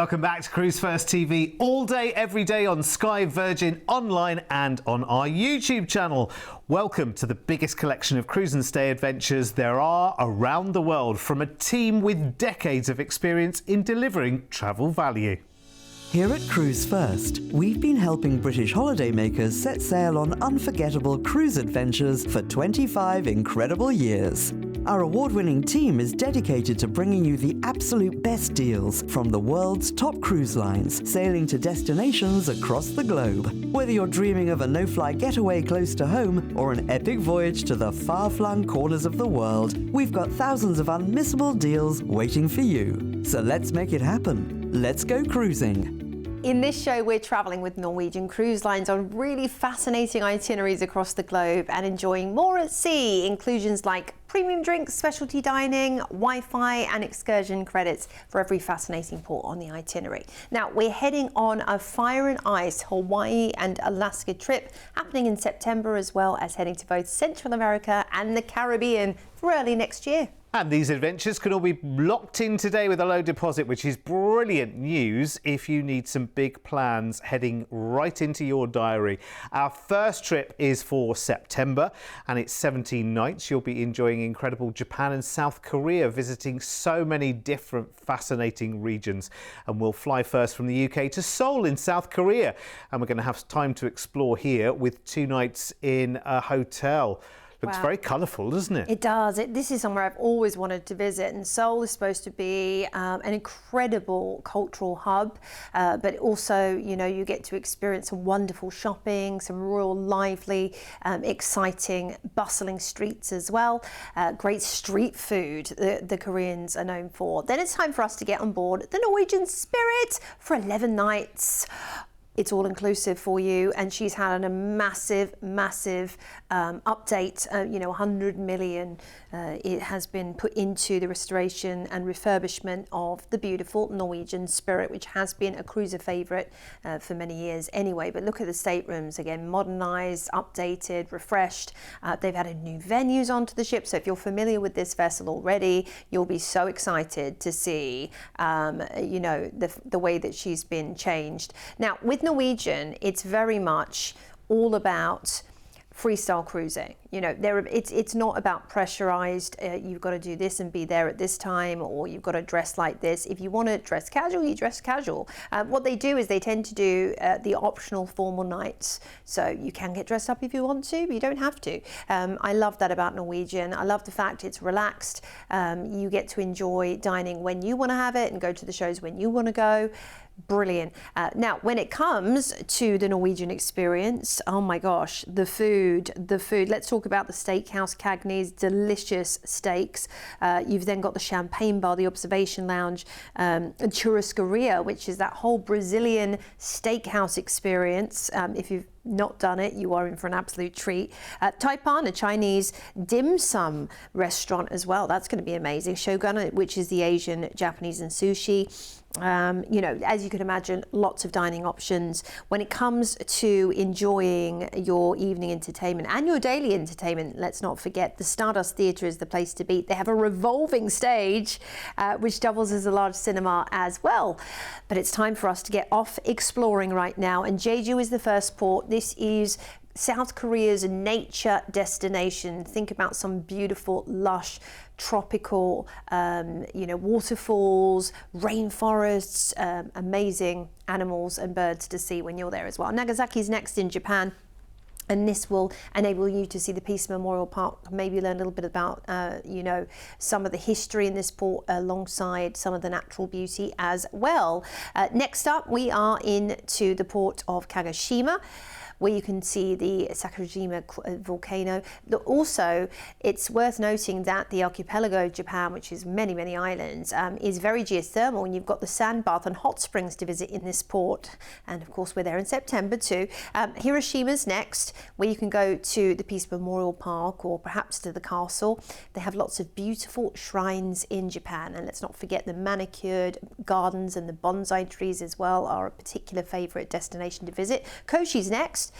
Welcome back to Cruise First TV, all day, every day on Sky, Virgin, online and on our YouTube channel. Welcome to the biggest collection of cruise and stay adventures there are around the world from a team with decades of experience in delivering travel value. Here at Cruise First, we've been helping British holidaymakers set sail on unforgettable cruise adventures for 25 incredible years. Our award-winning team is dedicated to bringing you the absolute best deals from the world's top cruise lines, sailing to destinations across the globe. Whether you're dreaming of a no-fly getaway close to home or an epic voyage to the far-flung corners of the world, we've got thousands of unmissable deals waiting for you. So let's make it happen. Let's go cruising. In this show, we're travelling with Norwegian Cruise Lines on really fascinating itineraries across the globe and enjoying more at sea. Inclusions like premium drinks, specialty dining, Wi-Fi and excursion credits for every fascinating port on the itinerary. Now, we're heading on a fire and ice Hawaii and Alaska trip happening in September, as well as heading to both Central America and the Caribbean for early next year. And these adventures can all be locked in today with a low deposit, which is brilliant news if you need some big plans heading right into your diary. Our first trip is for September and it's 17 nights. You'll be enjoying incredible Japan and South Korea, visiting so many different fascinating regions. And we'll fly first from the UK to Seoul in South Korea. And we're going to have time to explore here with 2 nights in a hotel. Looks very colourful, doesn't it? It does. This is somewhere I've always wanted to visit, and Seoul is supposed to be an incredible cultural hub, but also, you know, you get to experience some wonderful shopping, some real lively, exciting, bustling streets as well. Great street food the Koreans are known for. Then it's time for us to get on board the Norwegian Spirit for 11 nights. It's all inclusive for you, and she's had a massive update. 100 million it has been put into the restoration and refurbishment of the beautiful Norwegian Spirit, which has been a cruiser favourite for many years anyway. But look at the staterooms again, modernised, updated, refreshed. They've added new venues onto the ship, so if you're familiar with this vessel already, you'll be so excited to see the way that she's been changed. Now with Norwegian, it's very much all about freestyle cruising. You know, it's not about pressurized, you've got to do this and be there at this time, or you've got to dress like this. If you want to dress casual, you dress casual. What they do is they tend to do the optional formal nights. So you can get dressed up if you want to, but you don't have to. I love that about Norwegian. I love the fact it's relaxed. You get to enjoy dining when you want to have it and go to the shows when you want to go. Brilliant. Now, when it comes to the Norwegian experience, oh my gosh, the food. Let's talk about the steakhouse Cagney's, delicious steaks. You've then got the champagne bar, the observation lounge, churrascaria, which is that whole Brazilian steakhouse experience. If you've not done it, you are in for an absolute treat. Taipan, a Chinese dim sum restaurant as well. That's going to be amazing. Shogun, which is the Asian, Japanese and sushi. As you can imagine, lots of dining options. When it comes to enjoying your evening entertainment and your daily entertainment, let's not forget the Stardust Theatre is the place to be. They have a revolving stage, which doubles as a large cinema as well. But it's time for us to get off exploring right now. And Jeju is the first port. This is South Korea's nature destination. Think about some beautiful, lush, tropical, waterfalls, rainforests, amazing animals and birds to see when you're there as well. Nagasaki's next in Japan. And this will enable you to see the Peace Memorial Park, maybe learn a little bit about, some of the history in this port alongside some of the natural beauty as well. Next up, we are into the port of Kagoshima, where you can see the Sakurajima volcano. Also, it's worth noting that the archipelago of Japan, which is many, many islands, is very geothermal, and you've got the sand bath and hot springs to visit in this port. And of course, we're there in September too. Hiroshima's next. where you can go to the Peace Memorial Park or perhaps to the castle. They have lots of beautiful shrines in Japan, and let's not forget the manicured gardens and the bonsai trees as well are a particular favourite destination to visit. Koshi's next,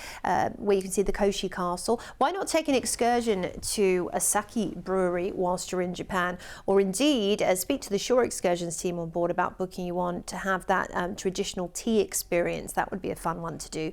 where you can see the Koshi Castle. Why not take an excursion to a sake brewery whilst you're in Japan, or indeed speak to the Shore Excursions team on board about booking you on to have that traditional tea experience. That would be a fun one to do.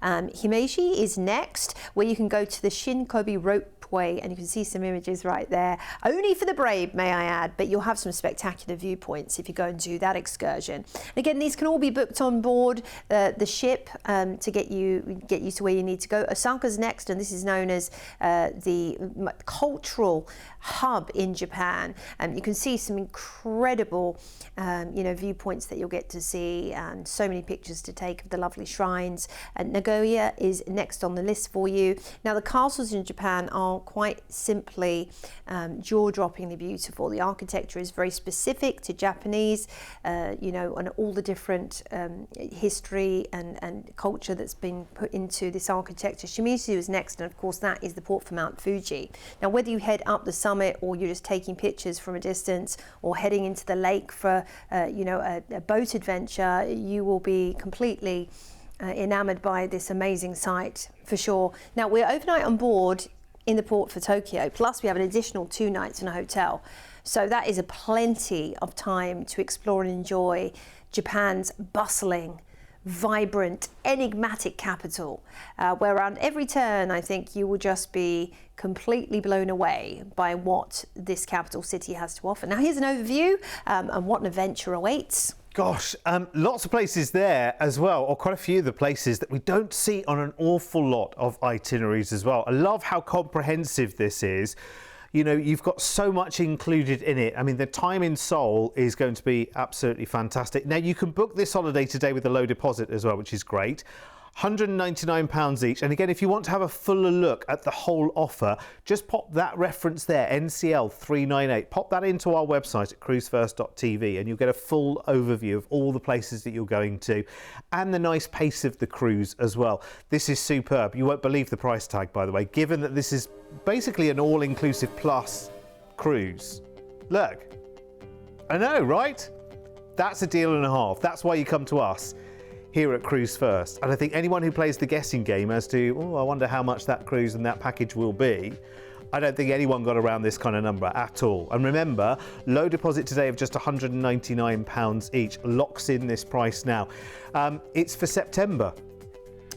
Himeji is next, where you can go to the Shinkobi Ropeway, and you can see some images right there. Only for the brave, may I add, but you'll have some spectacular viewpoints if you go and do that excursion. Again, these can all be booked on board the ship to get you to where you need to go. Osaka's next, and this is known as the cultural hub in Japan. You can see some incredible viewpoints that you'll get to see, and so many pictures to take of the lovely shrines. Nagoya is next on the list for you. Now, the castles in Japan are quite simply jaw-droppingly beautiful. The architecture is very specific to Japanese, and all the different history and culture that's been put into this architecture. Shimizu is next, and of course that is the port for Mount Fuji. Now, whether you head up the summit or you're just taking pictures from a distance or heading into the lake for a boat adventure, you will be completely enamored by this amazing site for sure. Now, we're overnight on board in the port for Tokyo, plus we have an additional 2 nights in a hotel. So that is a plenty of time to explore and enjoy Japan's bustling, vibrant, enigmatic capital, where around every turn I think you will just be completely blown away by what this capital city has to offer. Now, here's an overview and what an adventure awaits. Gosh, lots of places there as well, or quite a few of the places that we don't see on an awful lot of itineraries as well. I love how comprehensive this is. You've got so much included in it. I mean, the time in Seoul is going to be absolutely fantastic. Now, you can book this holiday today with a low deposit as well, which is great. £199 each. And again, if you want to have a fuller look at the whole offer, just pop that reference there, NCL 398. Pop that into our website at Cruise1st.tv, and you'll get a full overview of all the places that you're going to and the nice pace of the cruise as well. This is superb. You won't believe the price tag, by the way, given that this is basically an all-inclusive plus cruise. Look, I know, right? That's a deal and a half. That's why you come to us here at Cruise First. And I think anyone who plays the guessing game as to, I wonder how much that cruise and that package will be, I don't think anyone got around this kind of number at all. And remember, low deposit today of just £199 each locks in this price now. It's for September.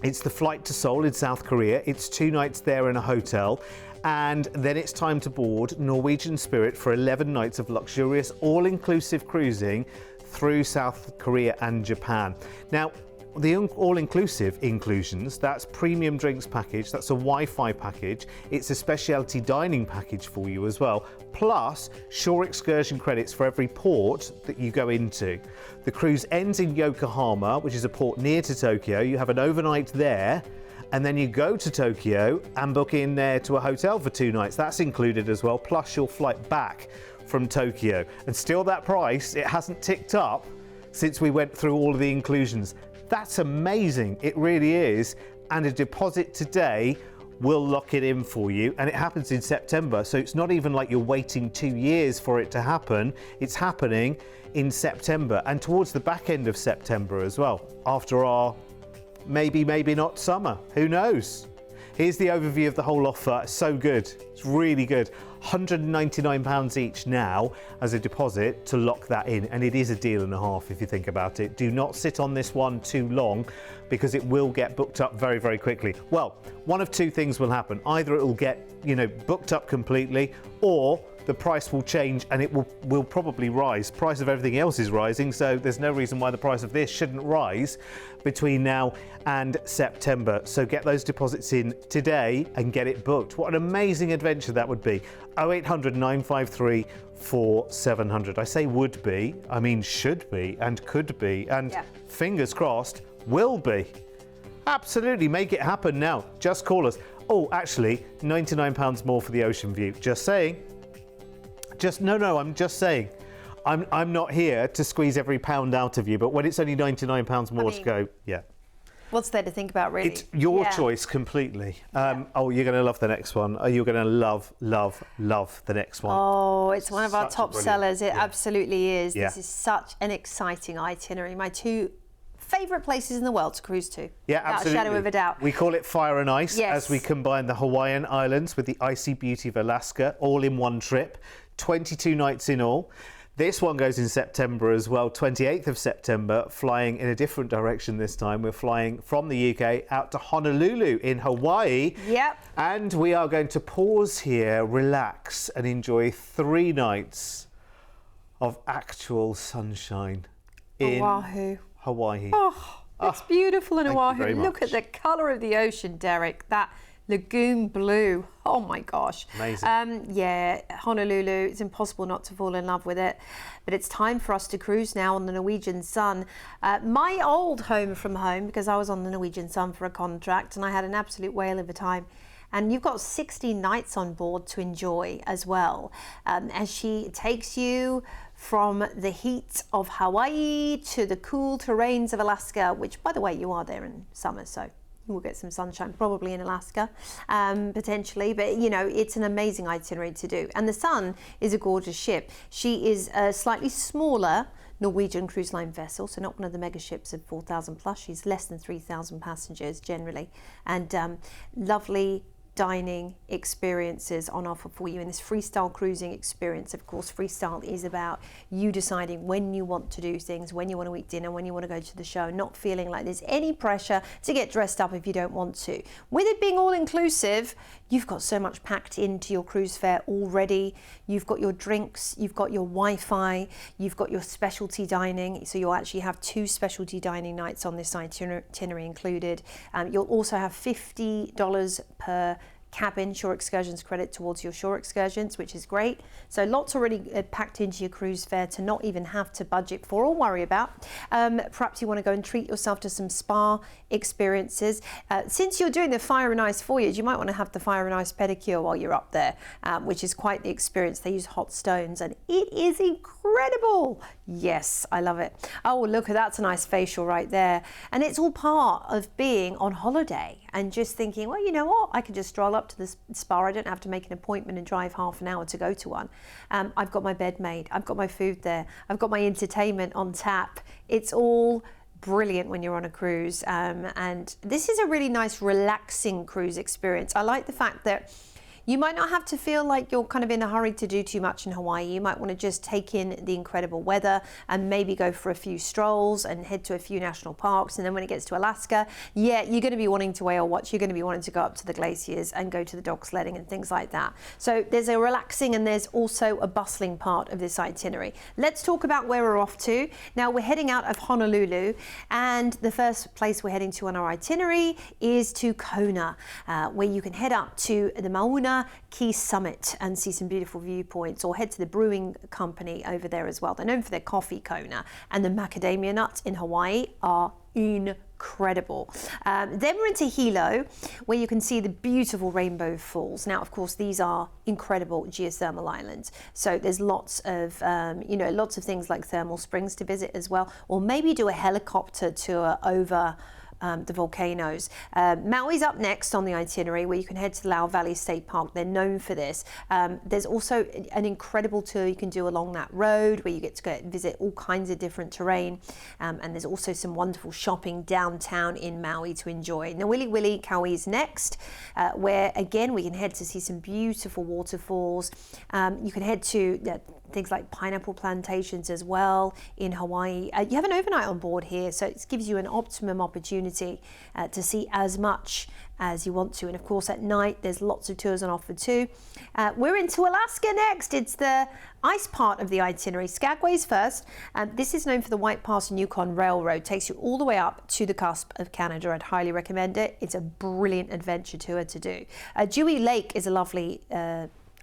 It's the flight to Seoul in South Korea. It's 2 nights there in a hotel. And then it's time to board Norwegian Spirit for 11 nights of luxurious all-inclusive cruising through South Korea and Japan. Now, the all-inclusive inclusions, that's premium drinks package, that's a Wi-Fi package, it's a specialty dining package for you as well, plus shore excursion credits for every port that you go into. The cruise ends in Yokohama, which is a port near to Tokyo. You have an overnight there, and then you go to Tokyo and book in there to a hotel for 2 nights. That's included as well, plus your flight back from Tokyo. And still that price, it hasn't ticked up since we went through all of the inclusions. That's amazing, it really is. And a deposit today will lock it in for you, and it happens in September, so it's not even like you're waiting 2 years for it to happen. It's happening in September and towards the back end of September as well, after our maybe not summer, who knows. Here's the overview of the whole offer. So good, it's really good. £199 each now as a deposit to lock that in, and it is a deal and a half if you think about it. Do not sit on this one too long, because it will get booked up very, very quickly. Well, one of 2 things will happen. Either it will get, booked up completely, or the price will change and it will probably rise. Price of everything else is rising, so there's no reason why the price of this shouldn't rise between now and September. So get those deposits in today and get it booked. What an amazing adventure that would be. 0800 953 4700. I say would be, I mean should be and could be, and fingers crossed will be. Absolutely, make it happen now. Just call us. Oh, actually, £99 more for the ocean view. Just saying. I'm just saying. I'm not here to squeeze every pound out of you, but when it's only £99 more to go, yeah. What's there to think about, really? It's your choice completely. Oh, you're going to love the next one. Oh, you're going to love the next one. Oh, it's one of our top sellers. It absolutely is. Yeah. This is such an exciting itinerary. My two favourite places in the world to cruise to. Yeah, absolutely. Without a shadow of a doubt. We call it Fire and Ice as we combine the Hawaiian Islands with the icy beauty of Alaska, all in one trip. 22 nights in all. This one goes in September as well, 28th of September, flying in a different direction this time. We're flying from the UK out to Honolulu in Hawaii. Yep. And we are going to pause here, relax and enjoy 3 nights of actual sunshine in Oahu. Hawaii. Oh, it's beautiful in Oahu. Look much. at the colour of the ocean, Derek. That lagoon blue. Oh my gosh. Amazing. Yeah, Honolulu, it's impossible not to fall in love with it. But it's time for us to cruise now on the Norwegian Sun. My old home from home, because I was on the Norwegian Sun for a contract and I had an absolute whale of a time. And you've got 60 nights on board to enjoy as well. As she takes you from the heat of Hawaii to the cool terrains of Alaska, which, by the way, you are there in summer, so we'll get some sunshine probably in Alaska, potentially. But, you know, it's an amazing itinerary to do. And the Sun is a gorgeous ship. She is a slightly smaller Norwegian cruise line vessel, so not one of the mega ships of 4,000 plus. She's less than 3,000 passengers generally. And lovely dining experiences on offer for you in this freestyle cruising experience. Of course, freestyle is about you deciding when you want to do things, when you want to eat dinner, when you want to go to the show, not feeling like there's any pressure to get dressed up if you don't want to. With it being all inclusive, you've got so much packed into your cruise fare already. You've got your drinks, you've got your Wi-Fi, you've got your specialty dining. So you'll actually have 2 specialty dining nights on this itinerary included. You'll also have $50 per cabin shore excursions credit towards your shore excursions, which is great. So lots already packed into your cruise fare to not even have to budget for or worry about. Perhaps you want to go and treat yourself to some spa experiences. Since you're doing the Fire and Ice voyage, you might want to have the Fire and Ice pedicure while you're up there, which is quite the experience. They use hot stones and it is incredible. Yes, I love it. Oh, look, that's a nice facial right there. And it's all part of being on holiday and just thinking, well, you know what? I can just stroll up to the spa. I don't have to make an appointment and drive half an hour to go to one. I've got my bed made. I've got my food there. I've got my entertainment on tap. It's all brilliant when you're on a cruise. And this is a really nice, relaxing cruise experience. I like the fact that you might not have to feel like you're kind of in a hurry to do too much in Hawaii. You might want to just take in the incredible weather and maybe go for a few strolls and head to a few national parks. And then when it gets to Alaska, yeah, you're going to be wanting to whale watch. You're going to be wanting to go up to the glaciers and go to the dog sledding and things like that. So there's a relaxing and there's also a bustling part of this itinerary. Let's talk about where we're off to. Now we're heading out of Honolulu, and the first place we're heading to on our itinerary is to Kona, where you can head up to the Mauna Key Summit and see some beautiful viewpoints, or head to the brewing company over there as well. They're known for their coffee, Kona, and the macadamia nuts in Hawaii are incredible. Then we're into Hilo, where you can see the beautiful rainbow falls. Now, of course, these are incredible geothermal islands. So there's lots of, lots of things like thermal springs to visit as well, or maybe do a helicopter tour over the volcanoes. Maui's up next on the itinerary, where you can head to the Lau Valley State Park. They're known for this. There's also an incredible tour you can do along that road, where you get to go visit all kinds of different terrain. And there's also some wonderful shopping downtown in Maui to enjoy. Now, Wili Wili Kauai's next, where again we can head to see some beautiful waterfalls. You can head to things like pineapple plantations as well in Hawaii. You have an overnight on board here, so it gives you an optimum opportunity to see as much as you want to. And of course, at night, there's lots of tours on offer too. We're into Alaska next. It's the ice part of the itinerary. Skagway's first. This is known for the White Pass and Yukon Railroad. Takes you all the way up to the cusp of Canada. I'd highly recommend it. It's a brilliant adventure tour to do. Dewey Lake is a lovely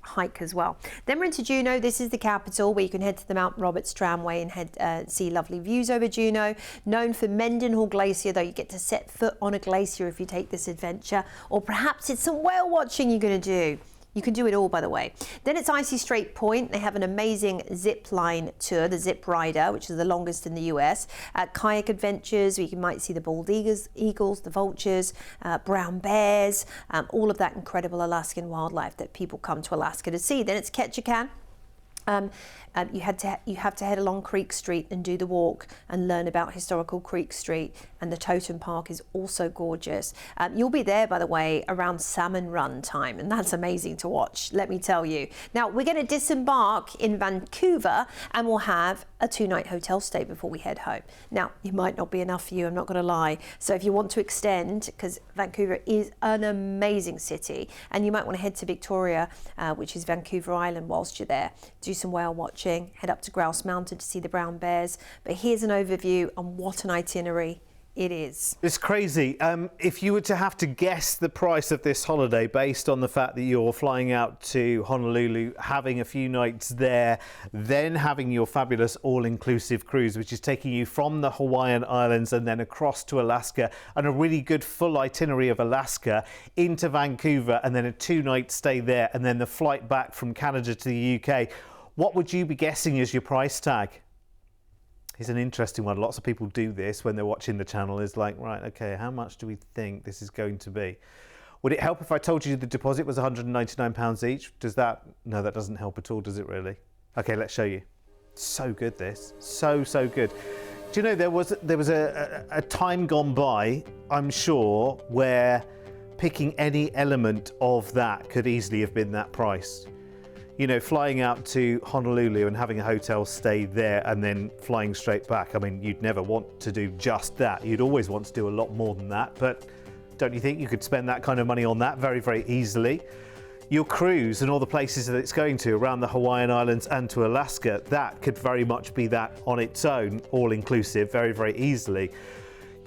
hike as well. Then we're into Juneau. This is the capital, where you can head to the Mount Roberts Tramway and see lovely views over Juneau. Known for Mendenhall Glacier, though, you get to set foot on a glacier if you take this adventure. Or perhaps it's some whale watching you're going to do. You can do it all, by the way. Then it's Icy Strait Point. They have an amazing zip line tour, the Zip Rider, which is the longest in the US. Kayak adventures, where you might see the bald eagles, the vultures, brown bears, all of that incredible Alaskan wildlife that people come to Alaska to see. Then it's Ketchikan. You have to head along Creek Street and do the walk and learn about historical Creek Street, and the Totem Park is also gorgeous. You'll be there, by the way, around salmon run time, and that's amazing to watch, let me tell you. Now, we're going to disembark in Vancouver and we'll have a 2-night hotel stay before we head home. Now, it might not be enough for you, I'm not going to lie. So if you want to extend, because Vancouver is an amazing city, and you might want to head to Victoria, which is Vancouver Island, whilst you're there. Do some whale watching, head up to Grouse Mountain to see the brown bears. But here's an overview on what an itinerary it is. It's crazy. If you were to have to guess the price of this holiday based on the fact that you're flying out to Honolulu, having a few nights there, then having your fabulous all-inclusive cruise, which is taking you from the Hawaiian Islands and then across to Alaska, and a really good full itinerary of Alaska into Vancouver, and then a 2-night stay there, and then the flight back from Canada to the UK, what would you be guessing as your price tag? It's an interesting one. Lots of people do this when they're watching the channel. Is like, right, okay, how much do we think this is going to be? Would it help if I told you the deposit was £199 each? Does that? No, that doesn't help at all, does it really? Okay, let's show you. So good, this. So good. Do you know, there was a time gone by, I'm sure, where picking any element of that could easily have been that price. You know, flying out to Honolulu and having a hotel stay there and then flying straight back. I mean, you'd never want to do just that. You'd always want to do a lot more than that. But don't you think you could spend that kind of money on that very, very easily? Your cruise and all the places that it's going to around the Hawaiian Islands and to Alaska, that could very much be that on its own, all-inclusive, very, very easily.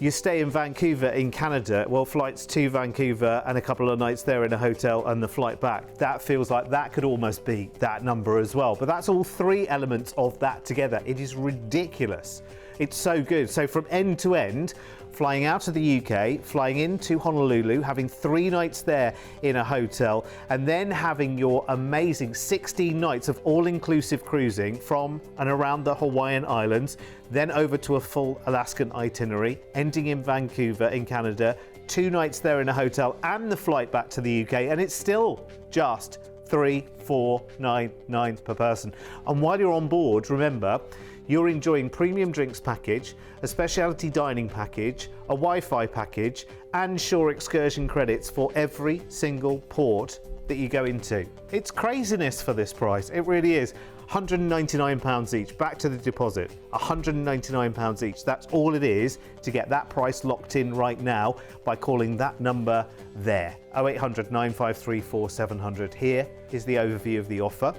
You stay in Vancouver in Canada, well, flights to Vancouver and a couple of nights there in a hotel and the flight back. That feels like that could almost be that number as well. But that's all 3 elements of that together. It is ridiculous. It's so good. So from end to end, flying out of the UK, flying into Honolulu, having 3 nights there in a hotel, and then having your amazing 16 nights of all-inclusive cruising from and around the Hawaiian Islands, then over to a full Alaskan itinerary, ending in Vancouver in Canada, 2 nights there in a hotel and the flight back to the UK, and it's still just $3,499 per person. And while you're on board, remember, you're enjoying premium drinks package, a specialty dining package, a Wi-Fi package, and shore excursion credits for every single port that you go into. It's craziness for this price, it really is. £199 each, back to the deposit, £199 each. That's all it is to get that price locked in right now by calling that number there, 0800 953 4700. Here is the overview of the offer.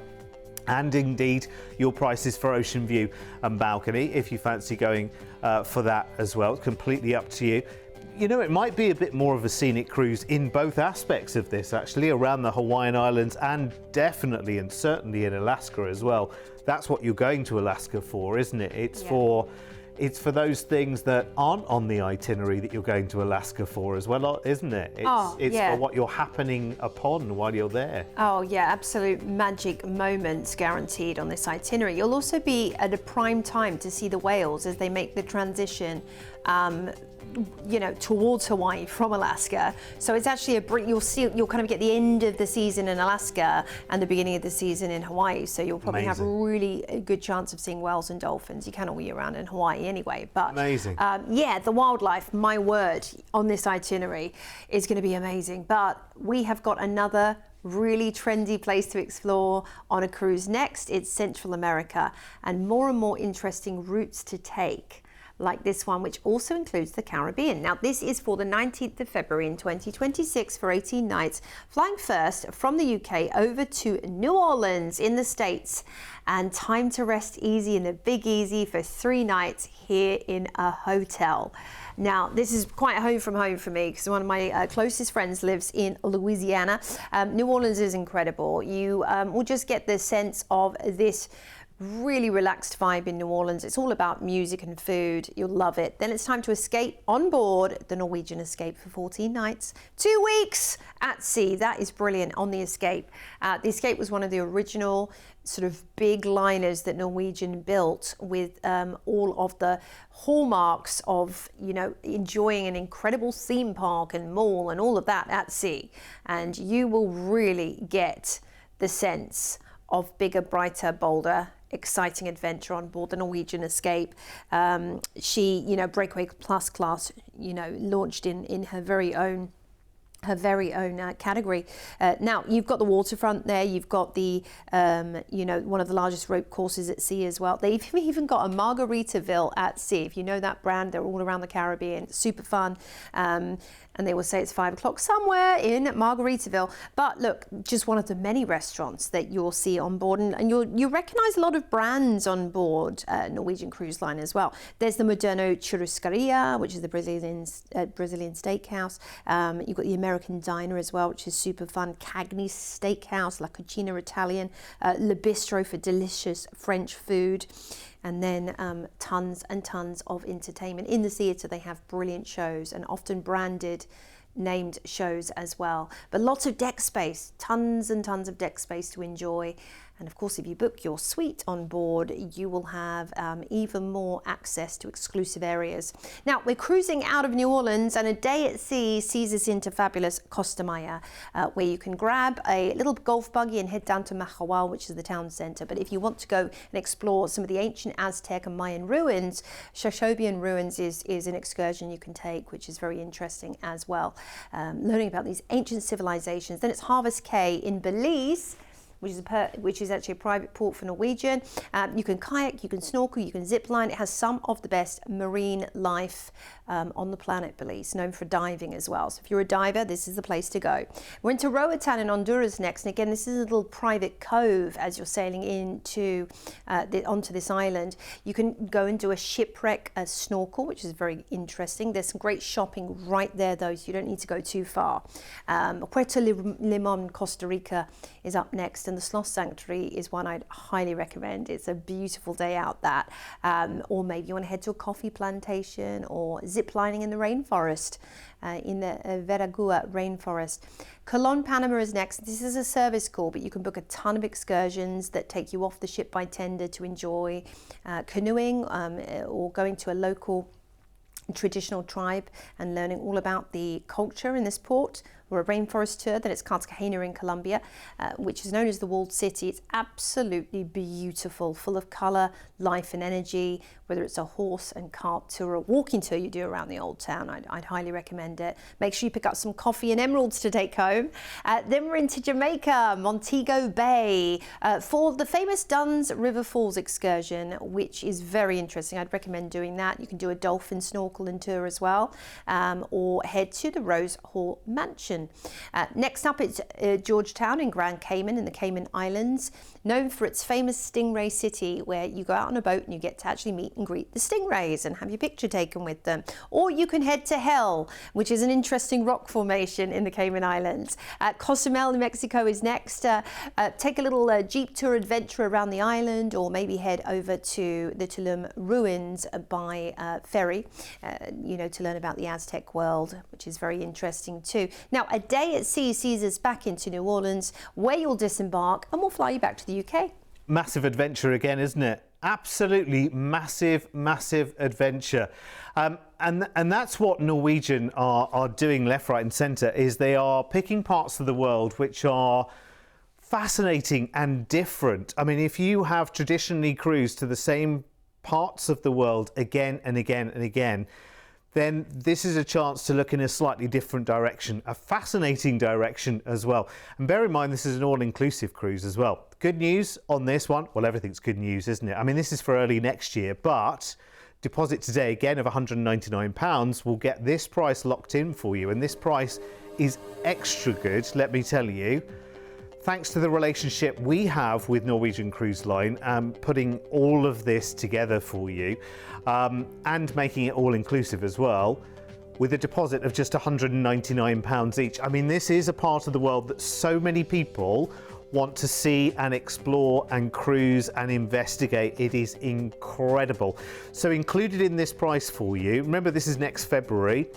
And indeed, your prices for ocean view and balcony, if you fancy going for that as well. It's completely up to you. You know, it might be a bit more of a scenic cruise in both aspects of this, actually, around the Hawaiian Islands and definitely and certainly in Alaska as well. That's what you're going to Alaska for, isn't it? It's for those things that aren't on the itinerary that you're going to Alaska for as well, isn't it? It's for what you're happening upon while you're there. Oh yeah, absolute magic moments guaranteed on this itinerary. You'll also be at a prime time to see the whales as they make the transition you know, towards Hawaii from Alaska. So it's actually you'll kind of get the end of the season in Alaska and the beginning of the season in Hawaii. So you'll probably have really a good chance of seeing whales and dolphins. You can all year round in Hawaii anyway. But yeah, the wildlife, my word, on this itinerary is going to be amazing. But we have got another really trendy place to explore on a cruise next. It's Central America, and more interesting routes to take, like this one, which also includes the Caribbean. Now, this is for the 19th of February in 2026 for 18 nights, flying first from the UK over to New Orleans in the States, and time to rest easy in the Big Easy for 3 nights here in a hotel. Now, this is quite home from home for me because one of my closest friends lives in Louisiana. New Orleans is incredible. You will just get the sense of this really relaxed vibe in New Orleans. It's all about music and food. You'll love it. Then it's time to escape on board the Norwegian Escape for 14 nights, 2 weeks at sea. That is brilliant on the Escape. The Escape was one of the original sort of big liners that Norwegian built with all of the hallmarks of, you know, enjoying an incredible theme park and mall and all of that at sea. And you will really get the sense of bigger, brighter, bolder, exciting adventure on board the Norwegian Escape. She, you know, Breakaway Plus class, you know, launched in her very own category. Now you've got the waterfront there, you've got the you know, one of the largest rope courses at sea as well. They've even got a Margaritaville at sea. If you know that brand, they're all around the Caribbean. It's super fun. And they will say it's 5 o'clock somewhere in Margaritaville. But look, just one of the many restaurants that you'll see on board, and you'll recognize a lot of brands on board Norwegian Cruise Line as well. There's the Moderno Churrascaria, which is the Brazilian steakhouse. You've got the American Diner as well, which is super fun. Cagney's Steakhouse, La Cucina Italian, Le Bistro for delicious French food. And then tons and tons of entertainment. In the theatre, they have brilliant shows and often branded, named shows as well. But lots of deck space, tons and tons of deck space to enjoy. And of course, if you book your suite on board, you will have even more access to exclusive areas. Now, we're cruising out of New Orleans, and a day at sea sees us into fabulous Costa Maya, where you can grab a little golf buggy and head down to Mahahual, which is the town center. But if you want to go and explore some of the ancient Aztec and Mayan ruins, Shashobian ruins is an excursion you can take, which is very interesting as well. Learning about these ancient civilizations. Then it's Harvest Caye in Belize, which is actually a private port for Norwegian. You can kayak, you can snorkel, you can zip line. It has some of the best marine life on the planet, Belize, known for diving as well. So if you're a diver, this is the place to go. We're into Roatan in Honduras next, and again, this is a little private cove as you're sailing into onto this island. You can go and do a shipwreck snorkel, which is very interesting. There's some great shopping right there, though, so you don't need to go too far. Puerto Limon, Costa Rica is up next, and the Sloth Sanctuary is one I'd highly recommend. It's a beautiful day out that. Or maybe you want to head to a coffee plantation or zip lining in the rainforest, in the Veragua rainforest. Colón, Panama is next. This is a service call, but you can book a ton of excursions that take you off the ship by tender to enjoy canoeing or going to a local traditional tribe and learning all about the culture in this port, or a rainforest tour. Then it's Cartagena in Colombia, which is known as the Walled City. It's absolutely beautiful, full of colour, life and energy. Whether it's a horse and cart tour or a walking tour you do around the old town, I'd highly recommend it. Make sure you pick up some coffee and emeralds to take home. Then we're into Jamaica, Montego Bay, for the famous Dunn's River Falls excursion, which is very interesting. I'd recommend doing that. You can do a dolphin snorkel and tour as well, or head to the Rose Hall Mansion. Next up, it's Georgetown in Grand Cayman in the Cayman Islands, known for its famous Stingray City, where you go out on a boat and you get to actually meet and greet the stingrays and have your picture taken with them. Or you can head to Hell, which is an interesting rock formation in the Cayman Islands. Cozumel in Mexico is next. Take a little jeep tour adventure around the island, or maybe head over to the Tulum ruins by ferry, you know, to learn about the Aztec world, which is very interesting too. Now, a day at sea sees us back into New Orleans, where you'll disembark and we'll fly you back to the UK. Massive adventure again, isn't it? Absolutely massive, massive adventure. And that's what Norwegian are doing left, right and centre, is they are picking parts of the world which are fascinating and different. I mean, if you have traditionally cruised to the same parts of the world again and again and again, then this is a chance to look in a slightly different direction, a fascinating direction as well. And bear in mind, this is an all-inclusive cruise as well. Good news on this one, well, everything's good news, isn't it? I mean, this is for early next year, but deposit today, again, of £199 will get this price locked in for you. And this price is extra good, let me tell you, thanks to the relationship we have with Norwegian Cruise Line, putting all of this together for you, and making it all-inclusive as well, with a deposit of just £199 each. I mean, this is a part of the world that so many people want to see and explore and cruise and investigate. It is incredible. So included in this price for you, remember this is next February,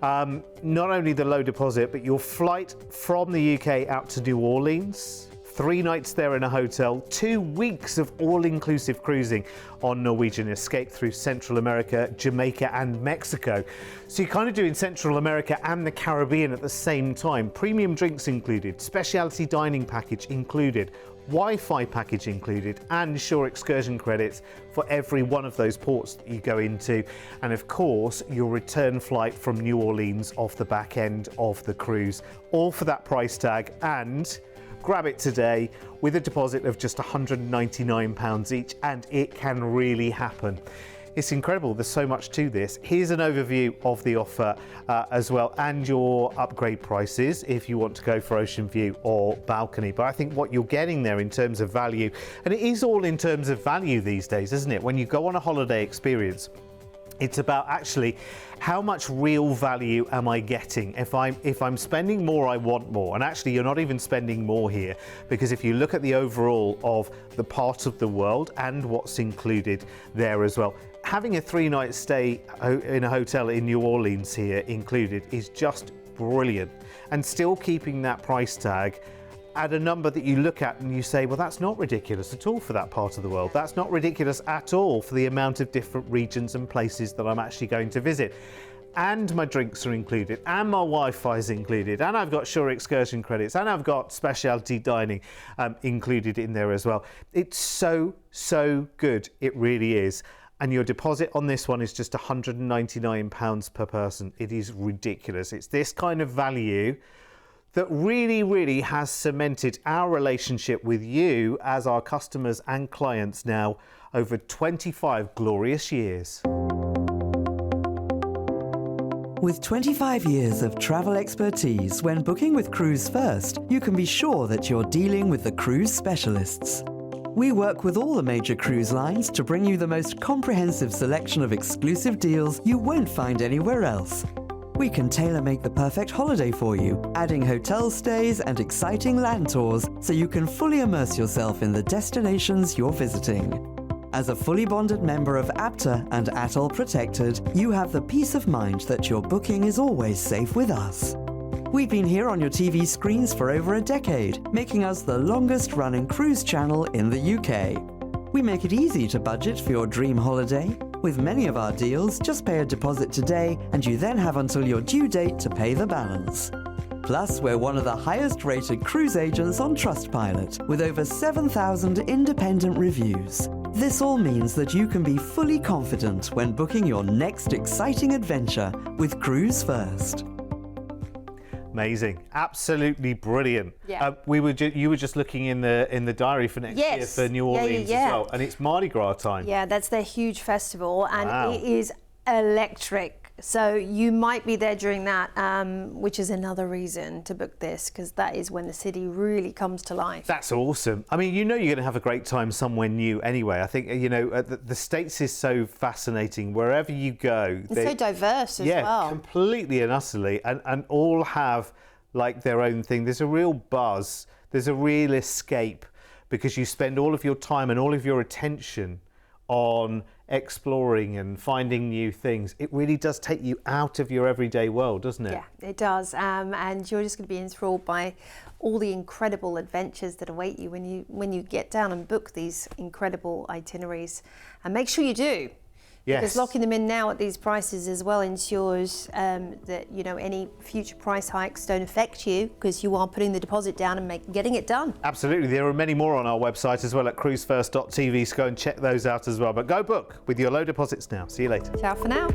not only the low deposit, but your flight from the UK out to New Orleans, 3 nights there in a hotel, 2 weeks of all-inclusive cruising on Norwegian Escape through Central America, Jamaica and Mexico. So you're kind of doing Central America and the Caribbean at the same time. Premium drinks included, specialty dining package included, Wi-Fi package included, and shore excursion credits for every one of those ports that you go into. And of course, your return flight from New Orleans off the back end of the cruise, all for that price tag. And grab it today with a deposit of just £199 each, and it can really happen. It's incredible. There's so much to this. Here's an overview of the offer as well, and your upgrade prices if you want to go for ocean view or balcony. But I think what you're getting there in terms of value, and it is all in terms of value these days, isn't it? When you go on a holiday experience, it's about actually how much real value am I getting? If I'm spending more, I want more. And actually, you're not even spending more here, because if you look at the overall of the part of the world and what's included there as well, having a 3-night stay in a hotel in New Orleans here included is just brilliant. And still keeping that price tag at a number that you look at and you say, well, that's not ridiculous at all for that part of the world. That's not ridiculous at all for the amount of different regions and places that I'm actually going to visit. And my drinks are included, and my Wi-Fi is included, and I've got shore excursion credits, and I've got specialty dining included in there as well. It's so, so good. It really is. And your deposit on this one is just £199 per person. It is ridiculous. It's this kind of value that really, really has cemented our relationship with you as our customers and clients now over 25 glorious years. With 25 years of travel expertise, when booking with Cruise1st, you can be sure that you're dealing with the cruise specialists. We work with all the major cruise lines to bring you the most comprehensive selection of exclusive deals you won't find anywhere else. We can tailor-make the perfect holiday for you, adding hotel stays and exciting land tours so you can fully immerse yourself in the destinations you're visiting. As a fully bonded member of APTA and ATOL Protected, you have the peace of mind that your booking is always safe with us. We've been here on your TV screens for over a decade, making us the longest-running cruise channel in the UK. We make it easy to budget for your dream holiday. With many of our deals, just pay a deposit today and you then have until your due date to pay the balance. Plus, we're one of the highest-rated cruise agents on Trustpilot, with over 7,000 independent reviews. This all means that you can be fully confident when booking your next exciting adventure with Cruise1st. Amazing, absolutely brilliant. Yeah. You were just looking in the diary for next year for New Orleans as well, and it's Mardi Gras time. Yeah, that's their huge festival, and Wow. it is electric. So you might be there during that, which is another reason to book this, because that is when the city really comes to life. That's awesome. I mean, you know you're going to have a great time somewhere new anyway. I think, you know, the States is so fascinating. Wherever you go. It's so diverse as well. Yeah, completely and utterly. And all have, like, their own thing. There's a real buzz. There's a real escape, because you spend all of your time and all of your attention on exploring and finding new things. It really does take you out of your everyday world, doesn't it? Yeah, it does. And you're just going to be enthralled by all the incredible adventures that await you when you get down and book these incredible itineraries. And make sure you do. Yes. Because locking them in now at these prices as well ensures that, you know, any future price hikes don't affect you, because you are putting the deposit down and getting it done. Absolutely. There are many more on our website as well at cruise1st.tv, so go and check those out as well. But go book with your low deposits now. See you later. Ciao for now.